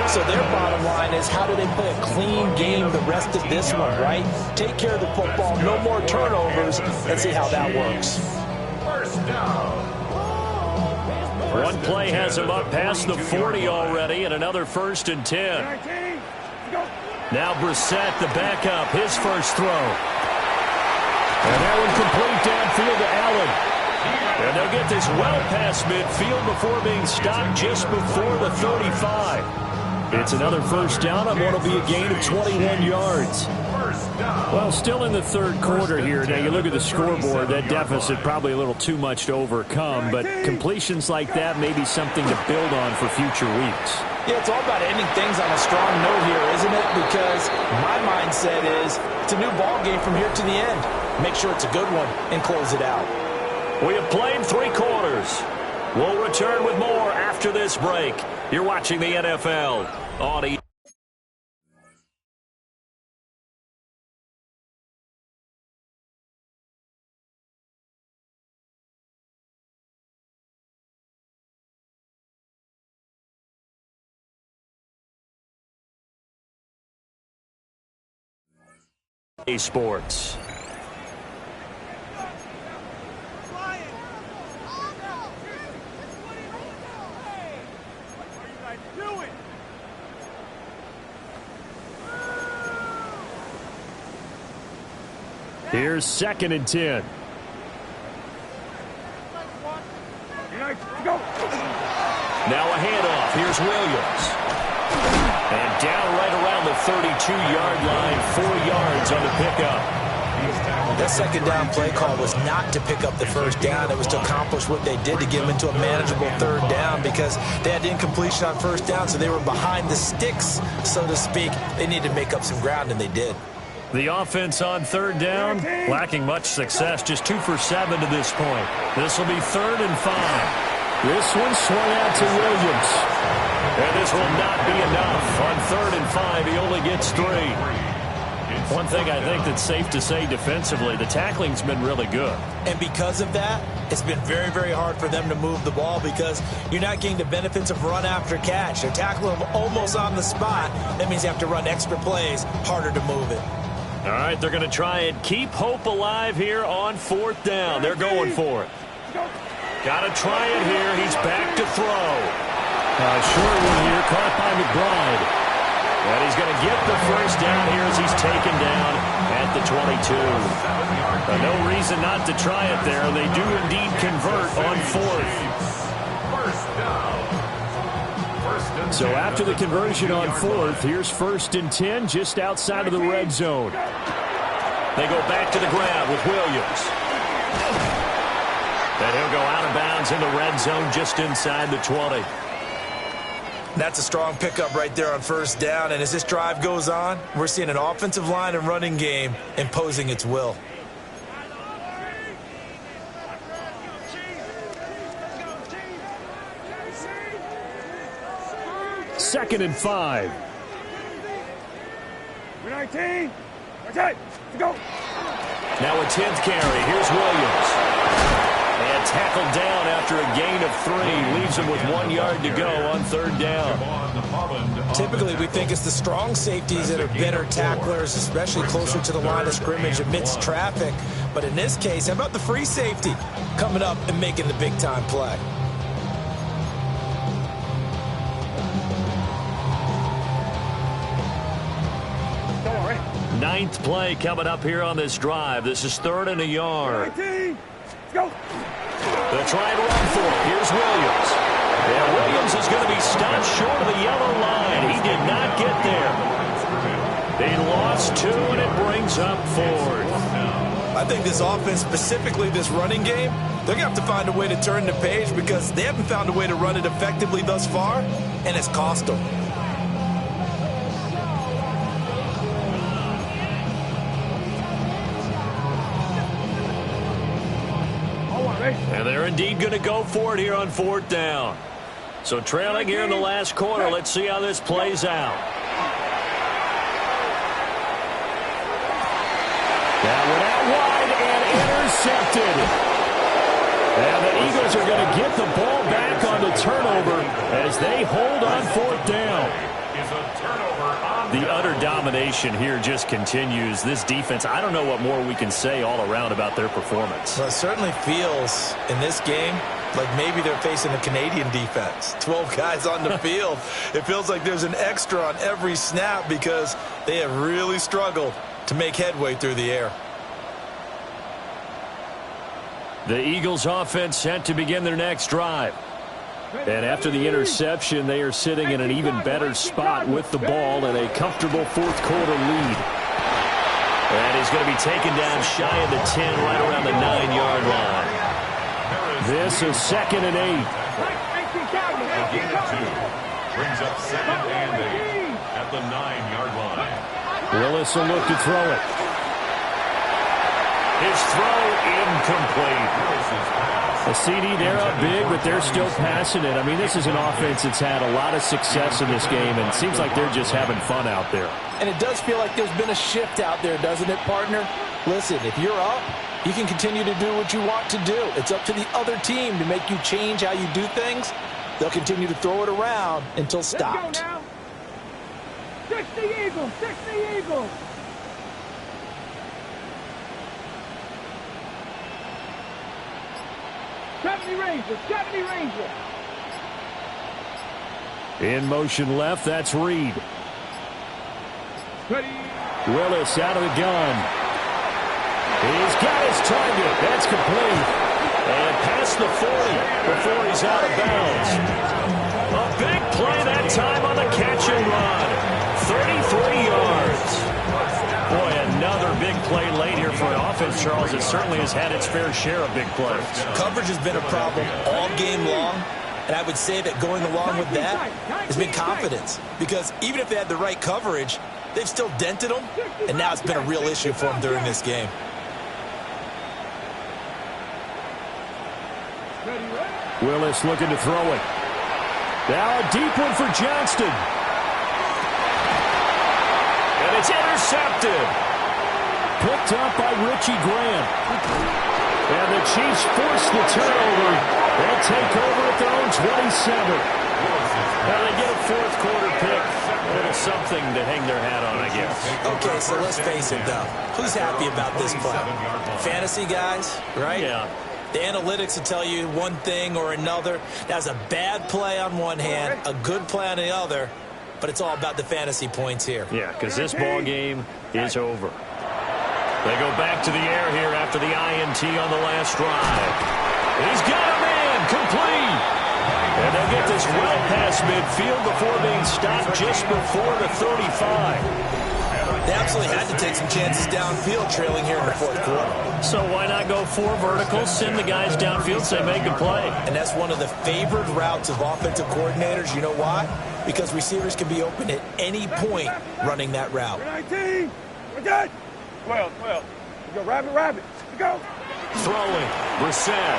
So their bottom line is, how do they play a clean game the rest of this one, right? Take care of the football, no more turnovers, and see how that works. One play has him up past the 40 already, and another 1st and 10. Now Brissett, the backup, his first throw. And that one complete downfield to Allen. And they'll get this well past midfield before being stopped just before the 35. It's another first down on what will be a gain of 21 yards. Well, still in the 3rd quarter here. Now, you look at the scoreboard, that deficit probably a little too much to overcome, but completions like that may be something to build on for future weeks. Yeah, it's all about ending things on a strong note here, isn't it? Because my mindset is it's a new ball game from here to the end. Make sure it's a good one and close it out. We have played 3 quarters. We'll return with more after this break. You're watching the NFL on EA Sports. Here's 2nd and 10. Now a handoff. Here's Williams. And down right around the 32-yard line, 4 yards on the pickup. That 2nd down play call was not to pick up the 1st down. It was to accomplish what they did to get them into a manageable 3rd down because they had incompletion on 1st down, so they were behind the sticks, so to speak. They needed to make up some ground, and they did. The offense on 3rd down, lacking much success, just 2 for 7 to this point. This will be 3rd and 5. This one swung out to Williams. And this will not be enough. On 3rd and 5, he only gets 3. One thing I think that's safe to say defensively, the tackling's been really good. And because of that, it's been very, very hard for them to move the ball because you're not getting the benefits of run after catch. They're tackling them almost on the spot. That means you have to run extra plays, harder to move it. All right, they're going to try and keep hope alive here on 4th down. They're going for it. Got to try it here. He's back to throw. Short one here, caught by McBride. And he's going to get the 1st down here as he's taken down at the 22. No reason not to try it there. They do indeed convert on 4th. So after the conversion on 4th, here's 1st and 10 just outside of the red zone. They go back to the ground with Williams. And he'll go out of bounds in the red zone just inside the 20. That's a strong pickup right there on 1st down. And as this drive goes on, we're seeing an offensive line and running game imposing its will. 2nd and 5. 19. Okay, go. Now a 10th carry. Here's Williams. And tackled down after a gain of 3. Leaves him with 1 yard to go on 3rd down. Typically, we think it's the strong safeties that are better tacklers, especially closer to the line of scrimmage amidst traffic. But in this case, how about the free safety coming up and making the big-time play? Ninth play coming up here on this drive. This is 3rd and a yard. 19. Let's go. They'll try and run for it. Here's Williams. And Williams is going to be stopped short of the yellow line. He did not get there. They lost 2, and it brings up 4th. I think this offense, specifically this running game, they're going to have to find a way to turn the page because they haven't found a way to run it effectively thus far, and it's cost them. And they're indeed going to go for it here on 4th down. So trailing here in the last quarter. Let's see how this plays out. That went out wide and intercepted. And the Eagles are going to get the ball back on the turnover as they hold on 4th down. The utter domination here just continues. This defense, I don't know what more we can say all around about their performance. Well, it certainly feels in this game like maybe they're facing a Canadian defense. 12 guys on the field. It feels like there's an extra on every snap because they have really struggled to make headway through the air. The Eagles offense set to begin their next drive. And after the interception, they are sitting in an even better spot with the ball and a comfortable 4th quarter lead. And he's going to be taken down shy of the 10, right around the 9-yard line. This is 2nd and 8. Brings up 2nd and 8 at the 9-yard line. Willis will look to throw it. His throw incomplete. A CD, they're up big, but they're still passing it. I mean, this is an offense that's had a lot of success in this game, and it seems like they're just having fun out there. And it does feel like there's been a shift out there, doesn't it, partner? Listen, if you're up, you can continue to do what you want to do. It's up to the other team to make you change how you do things. They'll continue to throw it around until stopped. Let's go now. 60 Eagles, 60 Eagles. Rangers, 70 Rangers. In motion left, that's Reed. Ready. Willis out of the gun. He's got his target. That's complete. And past the 40 before he's out of bounds. A big play that time on the catch and run. 33 yards. Boy, another big play late here for an offense, Charles. It certainly has had its fair share of big plays. Coverage has been a problem all game long, and I would say that going along with that has been confidence. Because even if they had the right coverage, they've still dented them, and now it's been a real issue for them during this game. Willis looking to throw it. Now a deep one for Johnston. And it's intercepted. Picked up by Richie Grant. And the Chiefs force the turnover. They'll take over at their own 27. Now they get a fourth quarter pick. A little something to hang their hat on, I guess. Okay, so let's face it, though. Who's happy about this play? Fantasy guys, right? Yeah. The analytics will tell you one thing or another. That's a bad play on one hand, a good play on the other, but it's all about the fantasy points here. Yeah, because this ball game is over. They go back to the air here after the INT on the last drive. He's got a man, complete. And they'll get this well past midfield before being stopped just before the 35. They absolutely had to take some chances downfield trailing here in the fourth quarter. So why not go 4 verticals, send the guys downfield, say make a play. And that's one of the favored routes of offensive coordinators. You know why? Because receivers can be open at any point running that route. 19. We're good. 12. We go rabbit. We go. Throwing. Brissett.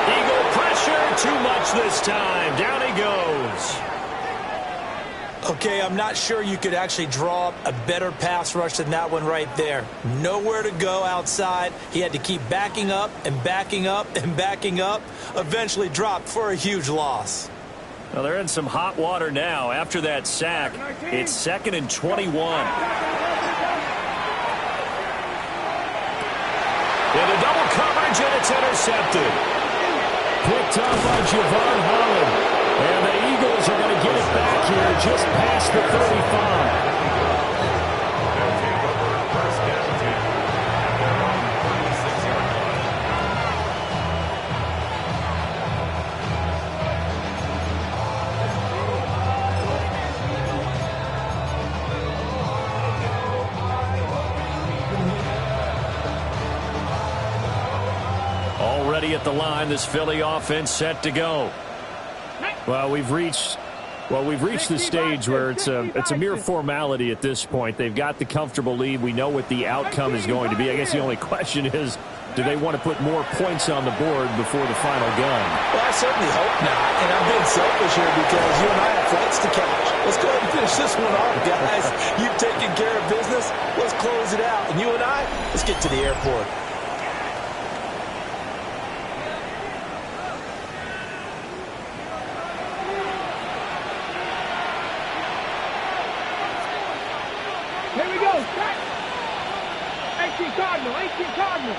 Eagle pressure. Too much this time. Down he goes. Okay, I'm not sure you could actually draw up a better pass rush than that one right there. Nowhere to go outside. He had to keep backing up and backing up and backing up. Eventually dropped for a huge loss. Well, they're in some hot water now. After that sack, it's 2nd and 21. Into double coverage, and it's intercepted. Picked up by Javon Holland. And the Eagles are going to get it back here just past the 35. Already at the line, this Philly offense set to go. Well, we've reached the stage where it's a mere formality at this point. They've got the comfortable lead. We know what the outcome is going to be. I guess the only question is, do they want to put more points on the board before the final gun? Well, I certainly hope not. And I'm being selfish here because you and I have flights to catch. Let's go ahead and finish this one off, guys. You've taken care of business. Let's close it out. And you and I, let's get to the airport. Here we go. 18 Cardinal.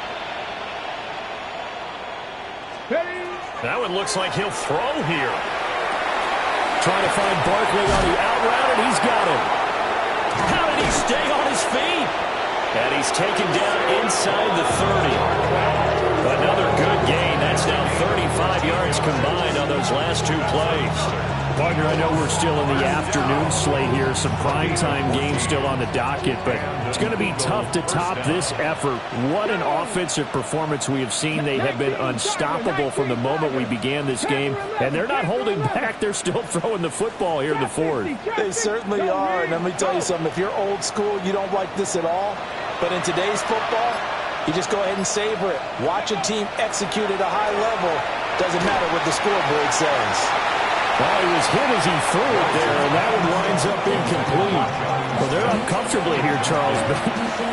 Ready. That one looks like he'll throw here. Trying to find Barkley on the out route, and he's got him. How did he stay on his feet? And he's taken down inside the 30. Another good gain. That's now 35 yards combined on those last 2 plays. Partner, I know we're still in the afternoon slate here. Some primetime games still on the docket, but it's going to be tough to top this effort. What an offensive performance we have seen. They have been unstoppable from the moment we began this game, and they're not holding back. They're still throwing the football here in the fourth. They certainly are, and let me tell you something. If you're old school, you don't like this at all. But in today's football, You just go ahead and savor it. Watch a team execute at a high level. Doesn't matter what the scoreboard says. Well, he was hit as he threw it there, and that one winds up incomplete. Well, they're up comfortably here, Charles, but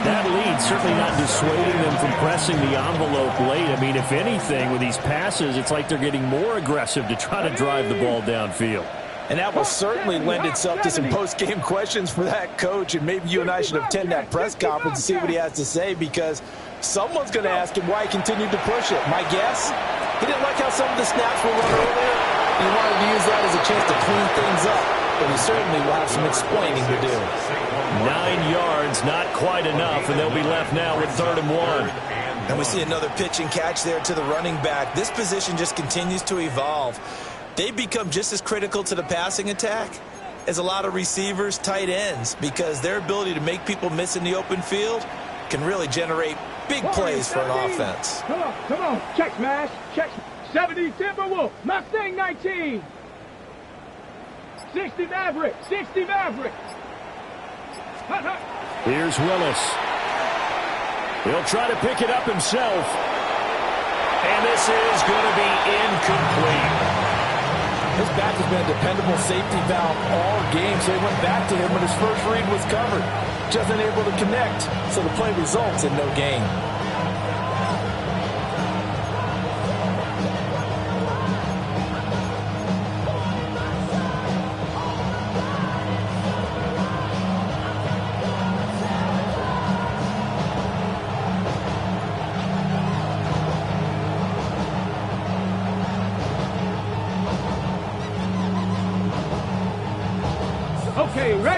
that lead certainly not dissuading them from pressing the envelope late. I mean, if anything, with these passes, it's like they're getting more aggressive to try to drive the ball downfield. And that will certainly lend itself to some post-game questions for that coach, and maybe you and I should attend that press conference and see what he has to say, because someone's going to ask him why he continued to push it. My guess, he didn't like how some of the snaps were run earlier. He wanted to use that as a chance to clean things up, but he certainly will have some explaining to do. 9 yards, not quite enough, and they'll be left now with 3rd and 1. And we see another pitch and catch there to the running back. This position just continues to evolve. They become just as critical to the passing attack as a lot of receivers, tight ends, because their ability to make people miss in the open field can really generate big plays for an offense. Come on, check smash, check 70 Timberwolf, Mustang 19. 60 Maverick, 60 Maverick. Here's Willis. He'll try to pick it up himself. And this is going to be incomplete. This back has been a dependable safety valve all game, so he went back to him when his first read was covered. Just unable to connect, so the play results in no gain.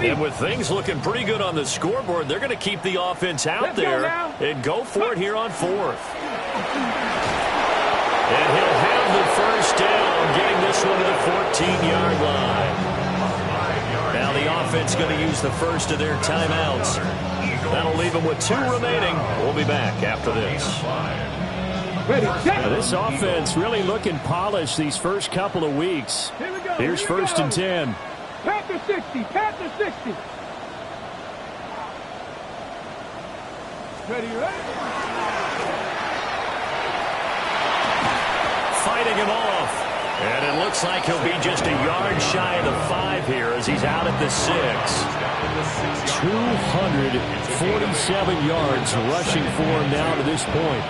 And with things looking pretty good on the scoreboard, they're going to keep the offense out there and go for it here on 4th. And he'll have the first down, getting this one to the 14-yard line. Now the offense going to use the first of their timeouts. That'll leave them with 2 remaining. We'll be back after this. Now, this offense really looking polished these first couple of weeks. Here's 1st and 10. Panther 60, Panther 60. Ready? Fighting him off. And it looks like he'll be just a yard shy of the 5 here as he's out at the 6. 247 yards rushing for him now to this point.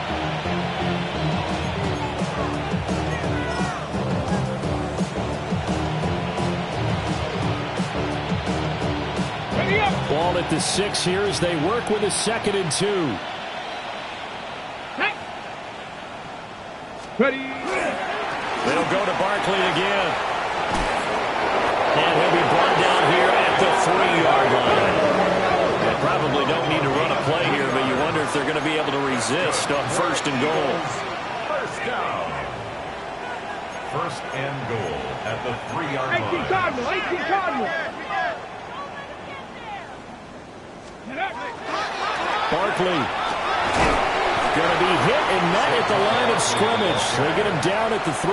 Ball at the 6 here as they work with a 2nd and 2. Ready? They'll go to Barkley again. And he'll be brought down here at the 3-yard line. They probably don't need to run a play here, but you wonder if they're going to be able to resist on 1st and goal. First down. 1st and goal at the 3-yard line. 18 Cardinal, 18 Cardinal. Barkley going to be hit and met at the line of scrimmage. They get him down at the 3.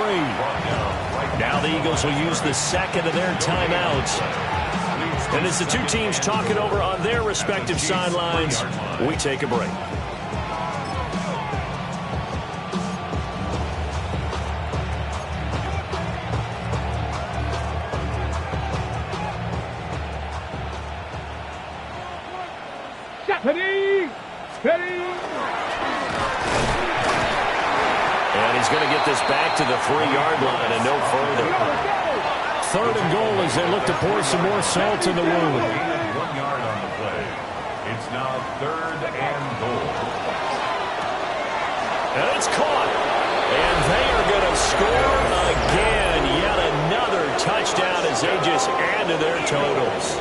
Now the Eagles will use the 2nd of their timeouts. And as the 2 teams talk it over on their respective sidelines, we take a break. Ready? Ready? And he's going to get this back to the 3-yard line and no further. 3rd and goal as they look to pour some more salt in the wound. 1 yard on the play. It's now 3rd and goal. And it's caught. And they are going to score again. Yet another touchdown as they just add to their totals.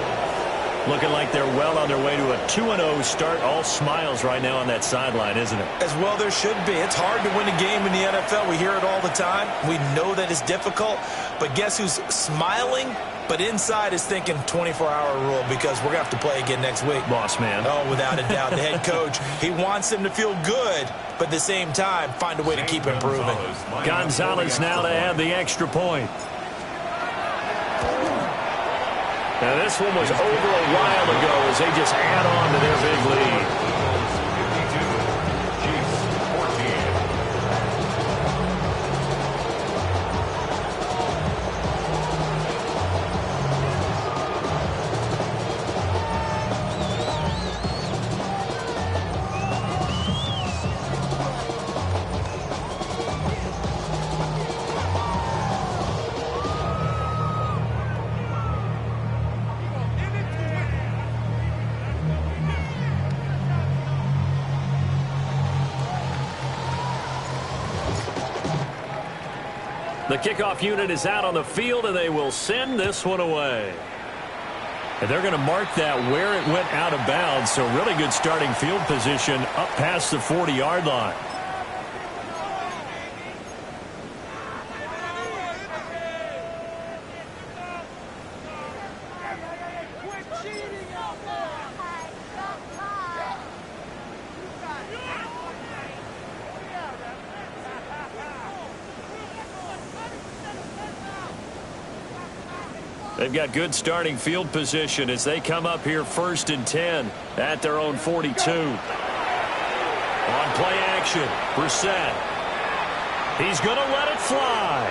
Looking like they're well on their way to a 2-0 start. All smiles right now on that sideline, isn't it? As well there should be. It's hard to win a game in the NFL. We hear it all the time. We know that it's difficult. But guess who's smiling? But inside is thinking 24-hour rule, because we're going to have to play again next week. Boss man. Oh, without a doubt. The head coach, he wants them to feel good, but at the same time, find a way to keep improving. Gonzalez now to add the extra point. Now, this one was over a while ago as they just add on to their big lead. The kickoff unit is out on the field, and they will send this one away. And they're going to mark that where it went out of bounds, so really good starting field position up past the 40-yard line. They've got good starting field position as they come up here 1st and 10 at their own 42. On play action, Brissett. He's going to let it fly.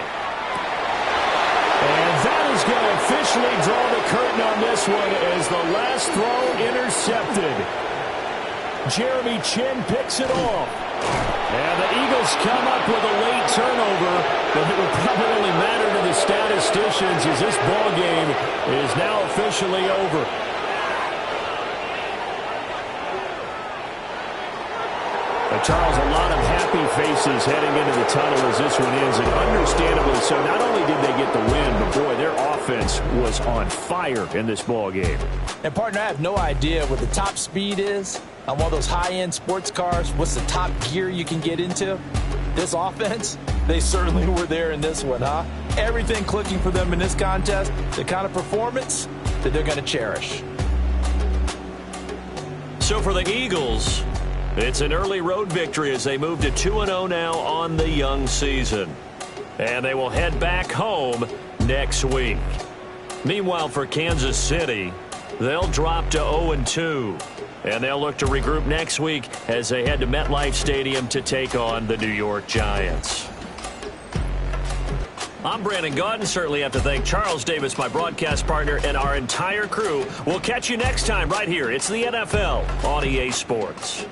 And that is going to officially draw the curtain on this one as the last throw intercepted. Jeremy Chin picks it off. And the Eagles come up with a late turnover, but it will probably only matter to the statisticians as this ball game is now officially over. Charles, a lot of happy faces heading into the tunnel as this one ends, and understandably so. Not only did they get the win, but boy, their offense was on fire in this ball game. And partner, I have no idea what the top speed is on one of those high-end sports cars. What's the top gear you can get into? This offense, they certainly were there in this one, huh? Everything clicking for them in this contest, the kind of performance that they're going to cherish. So for the Eagles, it's an early road victory as they move to 2-0 now on the young season. And they will head back home next week. Meanwhile, for Kansas City, they'll drop to 0-2. And they'll look to regroup next week as they head to MetLife Stadium to take on the New York Giants. I'm Brandon Gaudin. Certainly have to thank Charles Davis, my broadcast partner, and our entire crew. We'll catch you next time right here. It's the NFL on EA Sports.